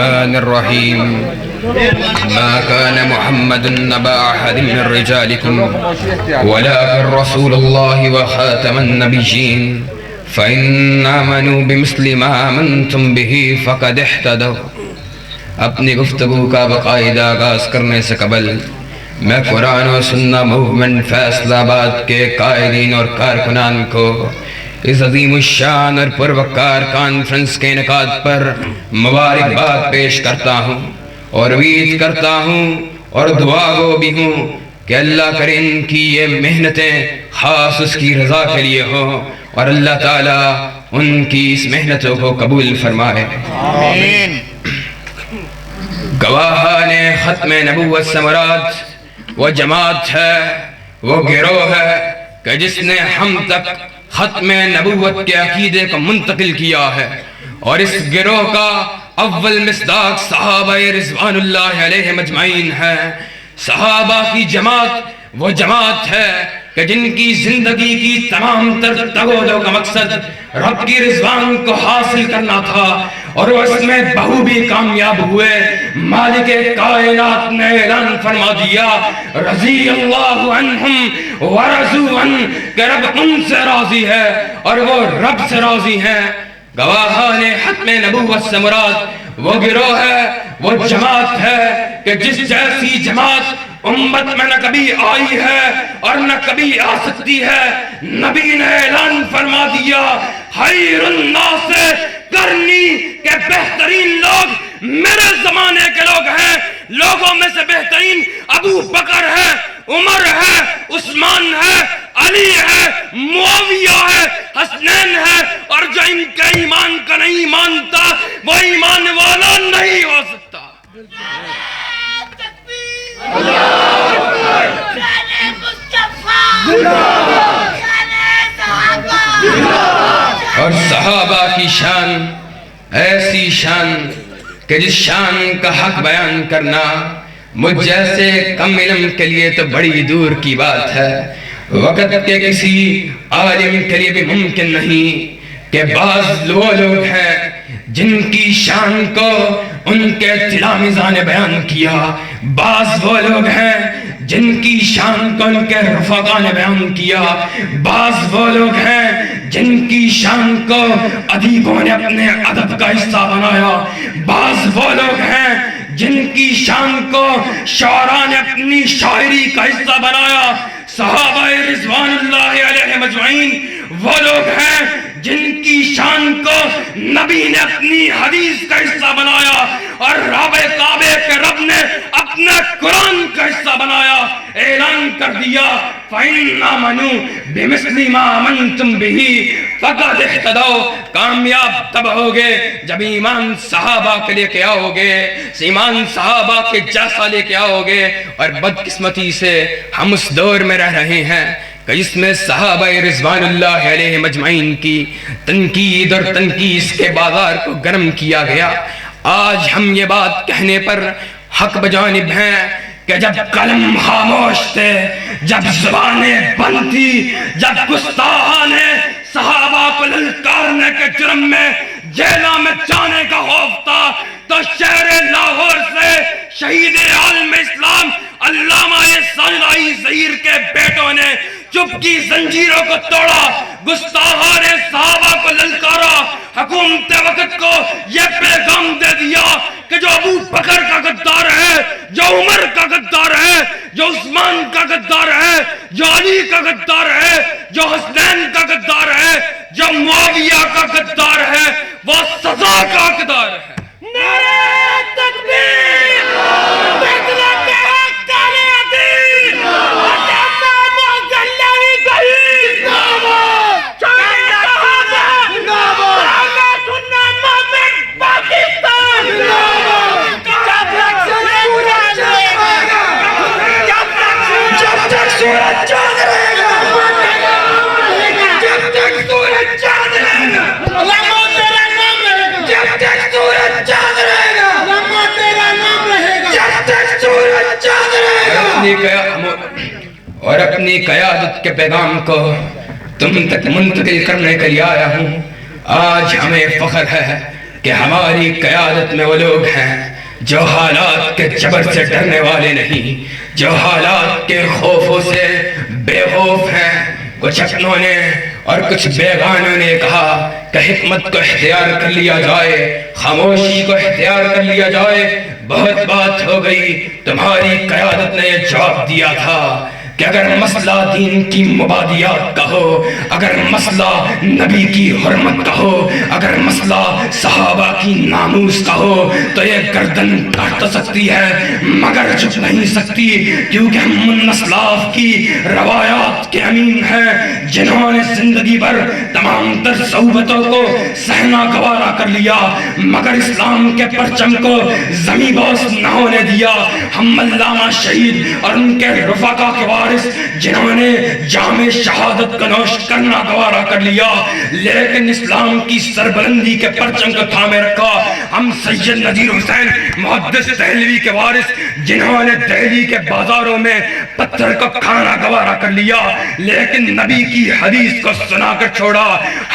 الرحمن الرحيم ما كان محمد نبا أحد من رجالكم ولكن رسول الله وخاتم النبيين فإن آمنوا بمثل ما آمنتم به فقد اهتدوا۔ اپنی گفتگو کا باقاعدہ آغاز کرنے سے قبل میں قرآن و سنہ موومنٹ فیصلہ آباد کے قائدین اور کارکنان کو اس عظیم الشان اور پروقار کانفرنس کے انعقاد پر مبارکباد پیش کرتا ہوں اور امید کرتا ہوں اور دعا گو بھی ہوں کہ اللہ کرے ان کی یہ محنتیں خاص اس کی رضا کے لیے ہوں اور اللہ تعالیٰ ان کی اس محنتوں کو قبول فرمائے۔ آمین۔ گواہان ختم نبوت سے مراد وہ جماعت ہے، وہ گروہ ہے کہ جس نے ہم تک ختم نبوت کے عقیدے کو منتقل کیا ہے، اور اس گروہ کا اول مصداق صحابہ رضوان اللہ علیہ مجمعین ہے۔ صحابہ کی جماعت وہ جماعت ہے کہ جن کی زندگی کی تمام تر تگودوں کا مقصد رب کی رضوان کو حاصل کرنا تھا، اور وہ اس میں بہوبی کامیاب ہوئے۔ مالک کائنات نے اعلان فرما دیا رضی اللہ عنہم ورضوا عنہ، کہ رب ان سے راضی ہے اور وہ رب سے راضی ہیں۔ گواہان ختم نبوت سے مراد وہ گروہ ہے، وہ جماعت ہے کہ جس جیسی جماعت امت میں نہ کبھی آئی ہے اور نہ کبھی آ سکتی ہے۔ نبی نے اعلان فرما دیا خیر الناس کرنی، کہ بہترین لوگ میرے زمانے کے لوگ ہیں۔ لوگوں میں سے بہترین ابو بکر ہے، عمر ہے، عثمان ہے، علی ہے، معاویہ ہے، حسنین ہے، اور جو ان کے ایمان کا نہیں مانتا وہ ایمان والا نہیں ہو سکتا۔ اور صحابہ کی شان ایسی شان کہ جس شان کا حق بیان کرنا مجھ جیسے کم علم کے لیے تو بڑی دور کی بات ہے۔ وقت کے کسی عالم کے لیے بھی ممکن نہیں کہ بعض وہ لوگ ہیں جن کی شان کو ان کے تلامذہ نے بیان کیا، بعض وہ لوگ ہیں جن کی شان کو ان کے رفقا نے بیان کیا، بعض وہ لوگ ہیں جن کی شان کو ادیبوں نے اپنے ادب کا حصہ بنایا، بعض وہ لوگ ہیں جن کی شان کو شاعراں نے اپنی شاعری کا حصہ بنایا۔ صحابہ رضوان اللہ علیہ مجمعین وہ لوگ ہیں جن کی شان کو نبی نے اپنی حدیث کا حصہ بنایا اور رب کعبے کے رب نے اپنے قرآن کا حصہ بنایا۔ اعلان کر دیا فَإِنْ آمَنُوا بِمِثْلِ مَا آمَنْتُمْ بِهِ فَقَدِ اهْتَدَوْا۔ کامیاب تب ہوگے جب ایمان صحابہ کے لے کے آؤ گے، ایمان صحابہ کے جیسا لے کے آؤ گے۔ اور بدقسمتی سے ہم اس دور میں رہ رہے ہیں کہ اس میں صحابہ رضوان اللہ علیہ مجمعین کی تنقید اور تنقیس کے بازار کو گرم کیا گیا۔ آج ہم یہ بات کہنے پر حق بجانب ہیں کہ جب قلم خاموش تھے، جب زبانیں بند تھی، جب گستاخان صحابہ کو للکارنے کے جرم میں جیلوں میں جانے کا خوف تھا، تو شہر لاہور سے شہید عالم اسلام علامہ احسان الہی ظہیر کے بیٹوں نے چپ کی زنجیروں کو توڑا، گستاخان صحابہ کو للکارا، حکومت وقت کو یہ پیغام دے دیا کہ جو ابو بکر کا غدار ہے، جو عمر کا غدار ہے، جو عثمان کا غدار ہے، جو علی کا غدار ہے، جو حسنین کا غدار ہے، جو معاویہ کا غدار ہے، وہ سزا کا حقدار ہے۔ نعرہ تکبیر، بدلہ کے حق تعالی عظیم، اور اپنی قیادت کے پیغام کو تم تک منتقل کرنے کے لیے آیا ہوں۔ آج ہمیں فخر ہے کہ ہماری قیادت میں وہ لوگ ہیں جو حالات کے جبر سے ڈرنے والے نہیں، جو حالات کے خوفوں سے بے خوف ہیں۔ کچھ اپنوں نے اور کچھ بیگانوں نے کہا کہ حکمت کو اختیار کر لیا جائے، خاموشی کو اختیار کر لیا جائے، بہت بات ہو گئی۔ تمہاری قیادت نے یہ جواب دیا تھا کہ اگر مسئلہ دین کی مبادیات کا ہو، اگر مسئلہ نبی کی حرمت کا ہو، اگر مسئلہ صحابہ کی ناموس کا ہو تو یہ گردن کاٹ تو سکتی ہے مگر جھک نہیں سکتی، کیونکہ ہم ان اسلاف کی روایات کے امین ہیں جنہوں نے زندگی بھر تمام تر صعوبتوں کو سہنا گوارا کر لیا مگر اسلام کے پرچم کو زمین بوس نہ ہونے دیا۔ ہم علامہ شہید اور ان کے رفقا کے وارث جنہوں نے جام شہادت کا نوش کرنا گوارا کر لیا لیکن اسلام کی سربلندی کے پرچم کو تھامے رکھا۔ ہم سید نذیر حسین محدث دہلوی کے وارث جنہوں نے دہلی کے بازاروں میں پتھر کو کھانا گوارا کر لیا لیکن نبی کی حدیث کو سنا کر چھوڑا۔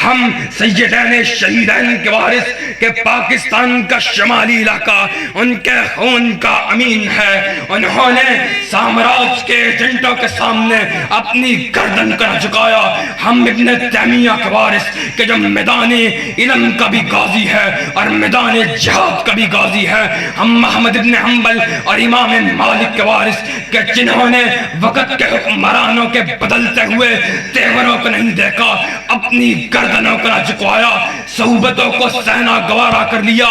ہم سیدین شہیدین کے وارث کہ پاکستان کا شمالی علاقہ ان کے خون کا امین ہے، انہوں نے سامراج کے ایجنٹوں کے سامنے اپنی گردن کو جھکایا۔ ہم ابن تیمیہ کے وارث کہ جو میدان علم کا بھی غازی ہے اور میدان جہاد کا بھی غازی ہے۔ ہم محمد ابن حنبل اور امام مالک کے وارث کہ جنہوں نے وقت کے حکمرانوں کے بدلتے ہوئے تیوروں کو نہیں دیکھا، اپنی گردنوں کو نہ جھکوایا، صعوبتوں کو سہنا گوارا کر لیا۔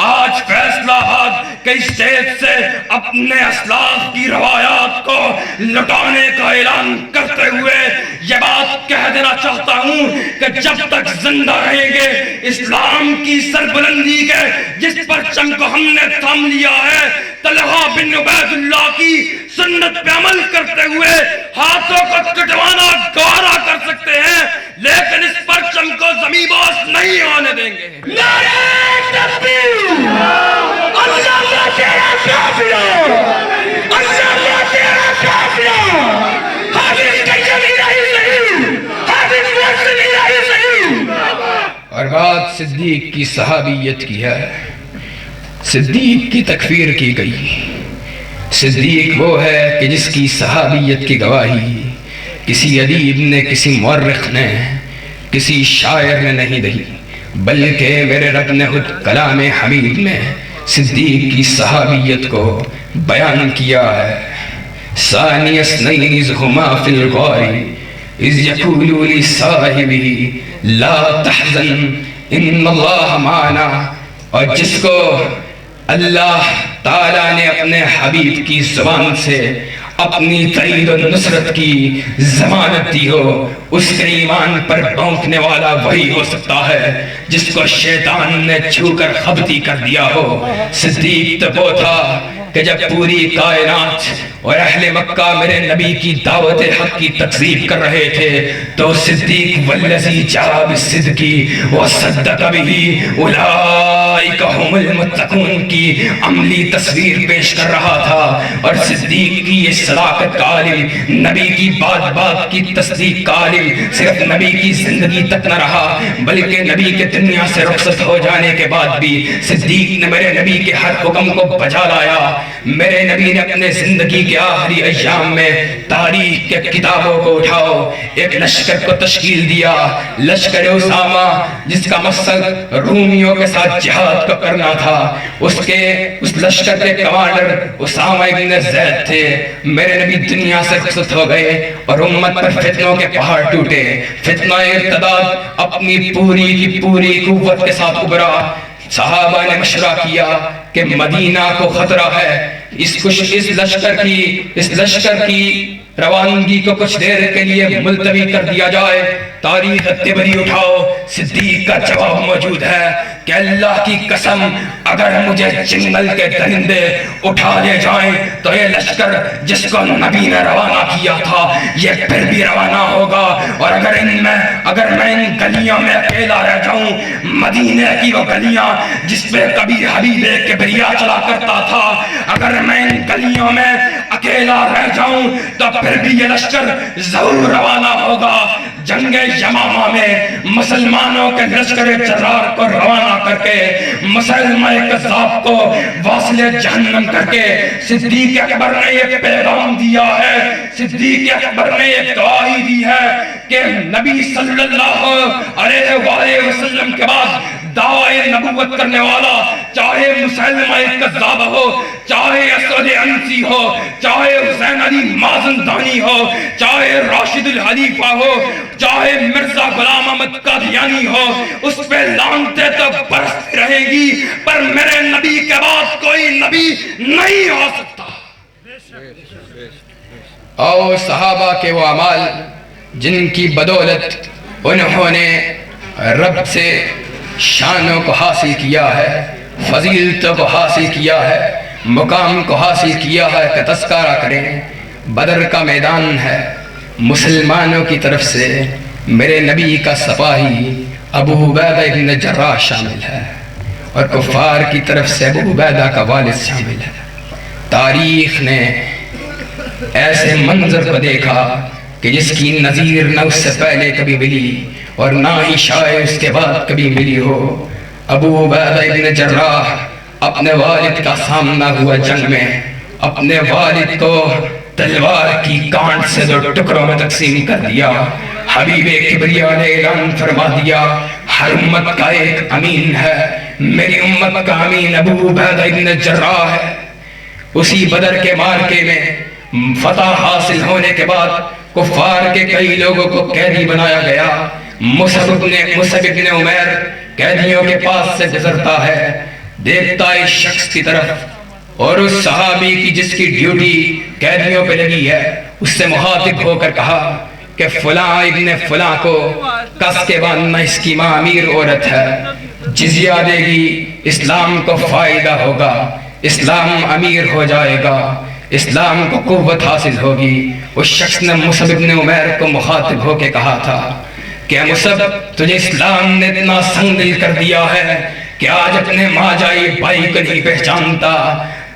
آج فیصلہ آباد کے اسٹیج سے اپنے اسلاف کی روایات کو لٹانے کا اعلان کرتے ہوئے یہ بات کہہ دینا چاہتا ہوں کہ جب تک زندہ رہیں گے اسلام کی سربلندی کے جس پرچم کو ہم نے تھام لیا ہے، طلحہ بن عبید اللہ کی سنت پہ عمل کرتے ہوئے ہاتھوں کو کٹوانا گوارا کر سکتے ہیں لیکن اس پرچم کو زمین بوس نہیں آنے دیں گے۔ نعرہ تکبیر! اللہ تیرا کافیہ! اللہ تیرا کافیہ! حافظ قیم الہی صحیح! حافظ محسن الہی صحیح! اور بات صدیق کی صحابیت کی ہے۔ صدیق کی تکفیر کی گئی۔ صدیق وہ ہے کہ جس کی صحابیت کی گواہی کسی ادیب نے، کسی مورخ نے، کسی شاعر نے نہیں دی بلکہ میرے رب نے خود کلام حمید میں صدیق کی صحابیت کو بیان کیا ہے۔ ثانی اثنین اذ ہما فی الغار اذ یقول لصاحبہ لا تحزن ان اللہ معنا، اور جس کو اللہ تعالیٰ نے اپنے حبیب کی زبان سے اپنی تائید و نصرت کی ضمانت دی ہو، اس کے ایمان پر بھونکنے والا وہی ہو سکتا ہے جس کو شیطان نے چھو کر خبتی کر دیا ہو۔ صدیق تو وہ تھا کہ جب پوری کائنات اور اہل مکہ میرے نبی کی دعوت حق کی تکذیب کر رہے تھے تو صدیق والذی جاء بالصدق وصدق بہ اولئک هم المتقون کی عملی تصویر پیش کر رہا تھا۔ اور صدیق کی یہ صداقت کا عالم، نبی کی بات بات کی تصدیق کا عالم صرف نبی کی زندگی تک نہ رہا بلکہ نبی کے دنیا سے رخصت ہو جانے کے بعد بھی صدیق نے میرے نبی کے ہر حکم کو بجا لایا۔ میرے نبی نے اپنے زندگی کے آخری ایام میں تاریخ کے کتابوں کو اٹھاؤ ایک لشکر کو تشکیل دیا، لشکر اسامہ، جس کا مقصد رومیوں کے ساتھ جہاد کو کرنا تھا۔ اس لشکر کے کمانڈر اسامہ ابن زید تھے۔ میرے نبی دنیا سے رخصت ہو گئے اور امت پر فتنوں کے پہاڑ ٹوٹے۔ فتنہ ارتداد اپنی پوری کی پوری قوت کے ساتھ ابھرا۔ صحابہ نے مشورہ کیا کہ مدینہ کو خطرہ ہے، اس لشکر کی روانگی کو کچھ دیر کے لیے ملتوی کر دیا جائے۔ تاریخ تبری اٹھاؤ، صدیق کا جواب موجود ہے کہ اللہ کی قسم اگر مجھے جنگل کے درندے اٹھا لے جائیں تو یہ لشکر جس کو نبی نے روانہ کیا تھا یہ پھر بھی روانہ ہوگا، اور اگر میں ان گلیوں میں اکیلا رہ جاؤں، مدینے کی وہ گلیاں جس پہ کبھی حبیب کبریا چلا کرتا تھا، اگر میں ان گلیوں میں اکیلا رہ جاؤں تو پھر بھی یہ لشکر ضرور روانہ ہوگا۔ جنگ یمامہ میں مسلمانوں کے لشکر جرار کو روانہ کر کے مسلمہ کذاب کو واصل جہنم کر کے صدیق اکبر نے یہ پیغام دیا ہے، صدیق اکبر نے یہ گواہی دی ہے کہ نبی صلی اللہ علیہ وآلہ وسلم کے بعد دعوی نبوت کرنے والا چاہے مسلمہ کذاب ہو، چاہے اسود عنسی ہو، چاہے حسین علی مازندانی ہو، چاہے راشد الخلیفہ ہو، چاہے مرزا غلام احمد قادیانی ہو، اس پہ لعنتیں تو برستی رہے گی، پر میرے نبی کے بعد کوئی نبی نہیں ہو سکتا۔ اور صحابہ کے وہ اعمال جن کی بدولت انہوں نے رب سے شانوں کو حاصل کیا ہے، فضیلتوں کو حاصل کیا ہے، مقام کو حاصل کیا ہے کہ تذکرہ کریں۔ بدر کا میدان ہے، مسلمانوں کی طرف سے میرے نبی کا سپاہی ابو عبیدہ ابن جراح شامل ہے، اور کفار کی طرف سے ابو عبیدہ کا والد شامل ہے۔ تاریخ نے ایسے منظر کو دیکھا کہ جس کی نظیر نہ اس سے پہلے کبھی ملی اور نہ ہی شاید اس کے بعد کبھی ملی ہو۔ ابو عبیدہ ابن جراح اپنے والد کا سامنا ہوا جنگ میں، اپنے والد کو تلوار کی کانٹ سے دو ٹکڑوں میں تقسیم کر دیا۔ حبیب کبریا نے اعلان فرما دیا، ہر امت کا ایک امین ہے، میری امت کا امین ابو عبیدہ ابن جراح ہے۔ اسی بدر کے مارکے میں فتح حاصل ہونے کے بعد کفار کے کئی لوگوں کو قیدی بنایا گیا۔ مصعب ابن عمیر قیدیوں کے پاس سے گزرتا ہے، دیکھتا ہے اس شخص کی طرف اور اس صحابی کی جس کی ڈیوٹی قیدیوں پہ لگی ہے، اس سے مخاطب ہو کر کہا کہ فلاں ابن فلاں کو کس کے باندھنا، اس کی ماں امیر عورت ہے، جزیہ دے گی، اسلام کو فائدہ ہوگا، اسلام امیر ہو جائے گا، اسلام کو قوت حاصل ہوگی۔ اس شخص نے مصعب ابن عمیر کو مخاطب ہو کے کہا تھا کہ مصعب، تجھے اسلام نے اتنا سنگ دل کر دیا ہے کہ آج اپنے ماں جائی بھائی کو نہیں پہچانتا۔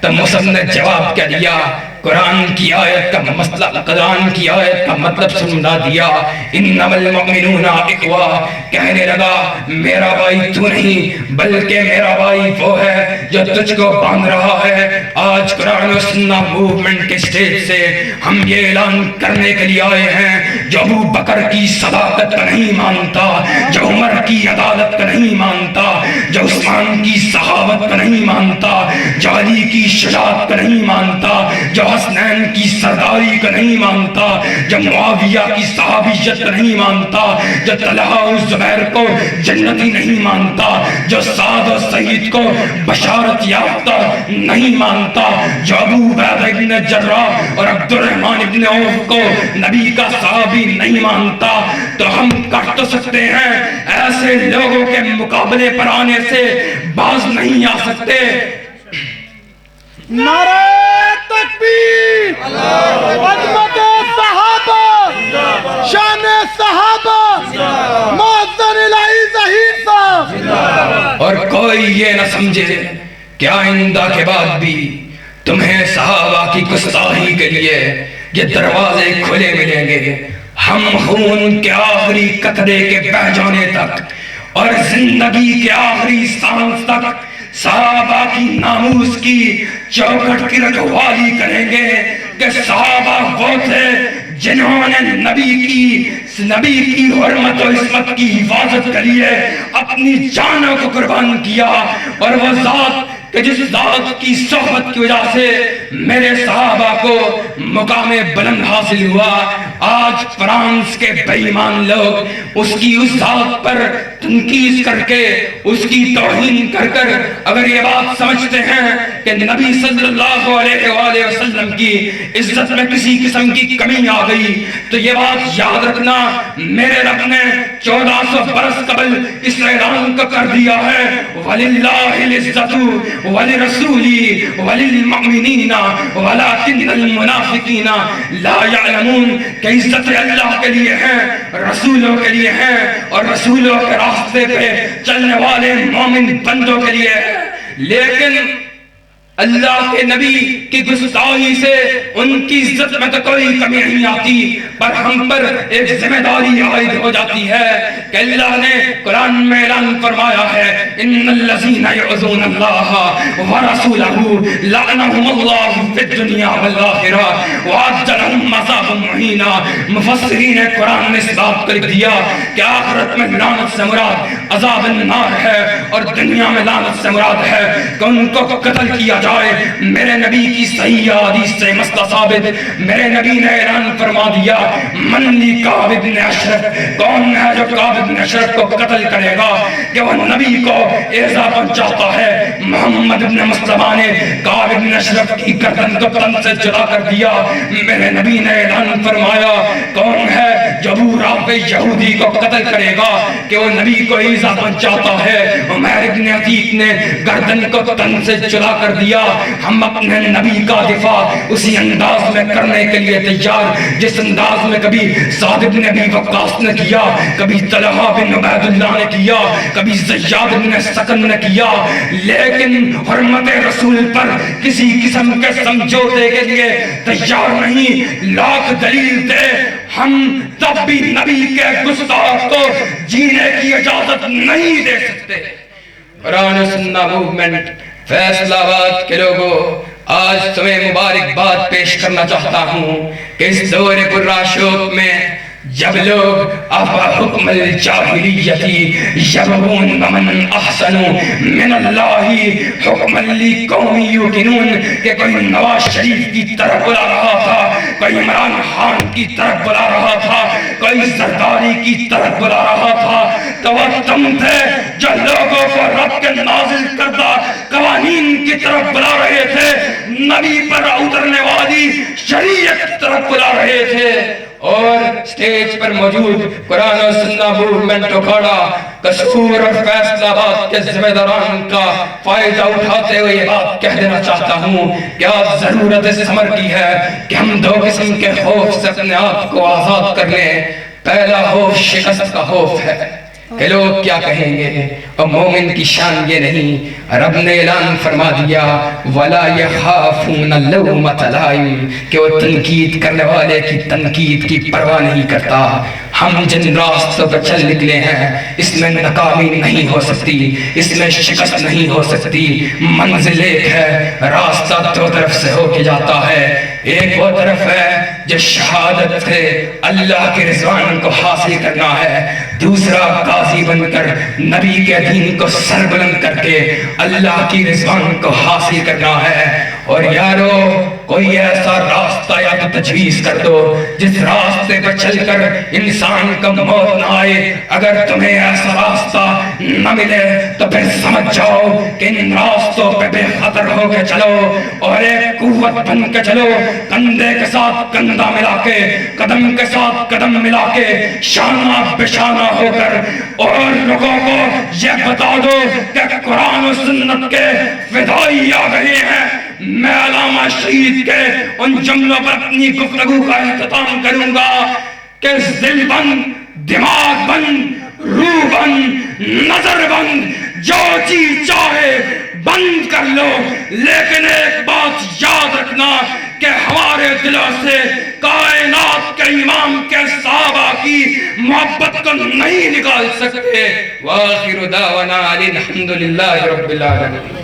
تب مصعب نے جواب کیا دیا، قرآن کی آیت کا مطلب سمجھا دیا، انما المؤمنون اخوہ، کہنے لگا میرا بھائی تو نہیں بلکہ میرا بھائی وہ ہے جو تجھ کو باندھ رہا ہے۔ آج قرآن و سنہ موومنٹ کے سٹیج سے ہم یہ اعلان کرنے کے لیے آئے ہیں، جو ابو بکر کی صداقت کا نہیں مانتا، جو عمر کی عدالت کا نہیں مانتا، جو عثمان کی صحابت کا نہیں مانتا، جو علی کی شجاعت کا نہیں مانتا، جو حسنین کی سرداری کا نہیں مانتا، جو معاویہ کی صحابیت کا نہیں مانتا، جو طلحہ و زبیر کو جنتی نہیں مانتا، جو سعد و سعید کو بشارت یافتہ نہیں مانتا، جو ابو عبیدہ ابن جراح اور عبد الرحمن ابن عوف کو نبی کا صحابی نہیں مانتا، تو ہم کر تو سکتے ہیں، ایسے لوگوں کے مقابلے پر آنے سے باز نہیں آ سکتے۔ نعرہ تکبیر، عظمت صحابہ، شان صحابہ، معظم الہی ظہیر صاحب۔ اور کوئی یہ نہ سمجھے کہ آئندہ کے بعد بھی تمہیں صحابہ کی گستاخی کے لیے یہ دروازے کھلے ملیں گے۔ ہم خون کے آخری قطرے کے بہہ جانے تک اور زندگی کے آخری سانس تک صحابہ کی ناموس کی چوکھٹ کی رکھوالی کریں گے کہ صحابہ وہ تھے جنہوں نے نبی کی حرمت و عصمت کی حفاظت کے لیے اپنی جانوں کو قربان کیا، اور وہ ذات کہ جس ذات کی صحبت کی وجہ سے میرے صحابہ کو مقام بلند حاصل ہوا، آج فرانس کے بے ایمان لوگ اس کی اس ذات پر تنقید کر کے، اس کی توہین کر کر اگر یہ بات سمجھتے ہیں کہ نبی صلی اللہ علیہ وآلہ وسلم کی عزت میں کسی قسم کی کمی آ گئی، تو یہ بات یاد رکھنا، میرے رب نے 1400 برس قبل اس اعلان کو کر دیا ہے، وَلِلَّهِ الْعِزَّةُ وَلِرَسُولِهِ وَلِلْمُؤْمِنِينَ وَلَكِنَّ الْمُنَافِقِينَ لَا يَعْلَمُونَ، کہ عزت اللہ کے لیے ہے، رسولوں کے لیے ہے، اور رسولوں کے راستے پہ چلنے والے مومن بندوں کے لیے ہے، لیکن اللہ کے نبی کی گستاخی سے ان کی عزت میں تو کوئی کمی نہیں آتی، پر ہم پر ایک ذمہ داری عائد ہو جاتی ہے کہ اللہ نے قرآن میں اعلان فرمایا ہے ان الذین یعظون اللہ ورسولہ لعنہم اللہ فی الدنیا والآخرہ وأعد لهم عذابا مہینا۔ مفسرین قرآن نے اس بات کو لکھ دیا کہ آخرت میں لعنت سے مراد عذاب النار ہے اور دنیا میں لعنت سے مراد ہے کہ ان کو قتل کیا جائے۔ میرے نبی کی صحیح حدیث سے مسئلہ ثابت، میرے نبی نے اعلان فرما دیا من لی کعب بن اشرف، کون ہے جو کعب بن اشرف کو قتل کرے گا کہ وہ نبی کو ایذا پہنچاتا ہے۔ محمد بن مسلمہ نے کعب بن اشرف کی گردن کو تن سے جدا کر دیا۔ میرے نبی نے اعلان فرمایا کون ہے جو ابو رافع یہودی کو قتل کرے گا کہ وہ نبی کو ایذا پہنچاتا ہے۔ عمیر بن عتیق نے گردن کو تن سے جدا کر دیا۔ ہم اپنے نبی کا دفاع اسی انداز میں کرنے کے لیے تیار جس انداز میں کبھی سعد بن ابی وقاص نے کیا، کبھی طلحہ بن عبید اللہ نے کیا، کبھی زیاد بن سکن نے کیا، لیکن حرمت رسول پر کسی قسم کے سمجھوتے کے لیے تیار نہیں۔ لاکھ دلیل دے ہم تب بھی نبی کے گستاخ کو جینے کی اجازت نہیں دے سکتے۔ قرآن و سنہ موومنٹ فیصلہ آباد کے لوگوں، آج تمہیں مبارکباد پیش کرنا چاہتا ہوں کہ اس دور برا شوق میں جب لوگ افا حکم الجاہلیتی یبغون ومن احسن من اللہ حکم لقوم یوقنون کہ کوئی نواز شریف کی طرف بلا رہا تھا، کوئی عمران خان کی طرف بلا رہا تھا، کوئی زرداری کی طرف بلا رہا تھا، تو وہ تم تھے جو لوگوں کو رب کے نازل کردہ قوانین کی طرف بلا رہے تھے، نبی پر اترنے والی شریعت کی طرف بلا رہے تھے۔ اور سٹیج پر موجود قرآن و سنہ موومنٹ اکھاڑا کسفور اور فیصلہ آباد کے ذمہ داران کا فائدہ اٹھاتے ہوئے یہ بات کہہ دینا چاہتا ہوں کہ آج ضرورت اس امر کی ہے کہ ہم دو قسم کے خوف سے اپنے آپ کو آزاد کر لیں۔ پہلا خوف شکست کا خوف ہے کہ لوگ کیا کہیں گے، اور مومن کی شان یہ نہیں۔ رب نے اعلان فرما دیا وَلَا يَخَافُونَ لَوْمَةَ لَائِمٍ کہ وہ تنقید کرنے والے کی تنقید کی پرواہ نہیں کرتا۔ ہم جن راستوں پر چل نکلے ہیں اس میں ناکامی نہیں ہو سکتی، اس میں شکست نہیں ہو سکتی۔ منزل ایک ہے، راستہ دو طرف سے ہو کے جاتا ہے۔ ایک وہ طرف ہے جو شہادت سے اللہ کے رضوان کو حاصل کرنا ہے، دوسرا قاضی بن کر نبی کے دین کو سر بلند کر کے اللہ کی رضوان کو حاصل کرنا ہے۔ اور یارو کوئی ایسا راستہ یا تو تجویز کر دو جس راستے پر چل کر انسان کو موت نہ آئے۔ اگر تمہیں ایسا راستہ نہ ملے تو پھر سمجھ جاؤ کہ ان راستوں پہ بے خطر ہو کے چلو اور ایک قوت بن کے چلو، کندھے کے ساتھ کندھا ملا کے، قدم کے ساتھ قدم ملا کے، شانہ بشانہ ہو کر، اور لوگوں کو یہ بتا دو کہ قرآن و سنت کے فدائی آ گئے ہیں۔ میں علامہ شہید کے ان جملوں پر اپنی گفتگو کا اختتام کروں گا کہ دل بند، دماغ بند، روح بند، نظر بند، جو چیز چاہے بند کر لو، لیکن ایک بات یاد رکھنا کہ ہمارے دلوں سے کائنات کے امام کے صحابہ کی محبت کو نہیں نکال سکتے۔ وآخر دعوانا الحمدللہ رب العالمین۔